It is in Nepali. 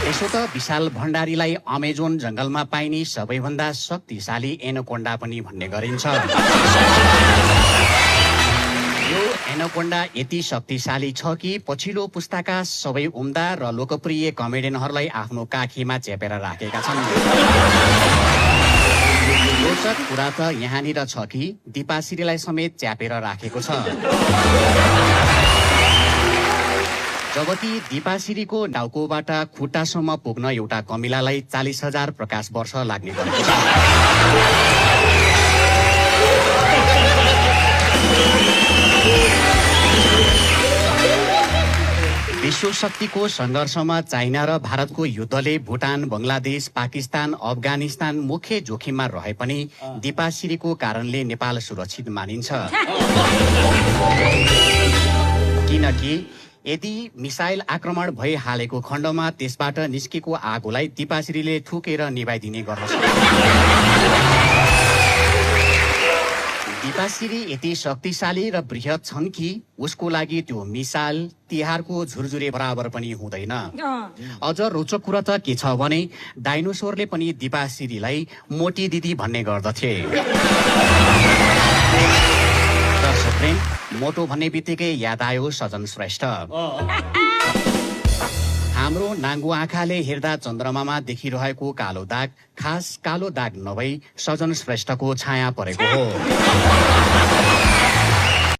यसो त विशाल भण्डारीलाई अमेजोन जंगलमा पाइने सबैभन्दा शक्तिशाली एनाकोन्डा पनि भन्ने गरिन्छ। यो एनाकोन्डा यति शक्तिशाली छ कि पछिल्लो पुस्ताका सबै उम्दा र लोकप्रिय कमेडियनहरूलाई आफ्नो काखीमा चेपेर राखेका छन्। रोचक कुरा त यहाँनिर छ कि दिपाश्रीलाई समेत च्यापेर राखेको छ। जबकि दिपाश्रीको टाउकोबाट खुट्टासम्म पुग्न एउटा कमिलालाई 40,000 प्रकाश वर्ष लाग्ने गरेको छ। विश्व शक्तिको सङ्घर्षमा चाइना र भारतको युद्धले भुटान, बङ्गलादेश, पाकिस्तान, अफगानिस्तान मुख्य जोखिममा रहे पनि दिपाश्रीको कारणले नेपाल सुरक्षित मानिन्छ। किनकि यदि मिसाइल आक्रमण भइहालेको खण्डमा त्यसबाट निस्केको आगोलाई दिपाश्रीले ठुकेर निभाइदिने गर्दछ। दिपाश्री यति शक्तिशाली र बृहत छन् कि उसको लागि त्यो मिसाइल तिहारको झुरझुरे बराबर पनि हुँदैन। अझ रोचक कुरा त के छ भने डाइनोसोरले पनि दिपाश्रीलाई मोटी दिदी भन्ने गर्दथे। मोटो भन्ने बित्तिकै याद आयो सजन श्रेष्ठ। हाम्रो नाङ्गो आँखाले हेर्दा चन्द्रमामा देखिरहेको कालो दाग खास कालो दाग नभई सजन श्रेष्ठको छाया परेको हो।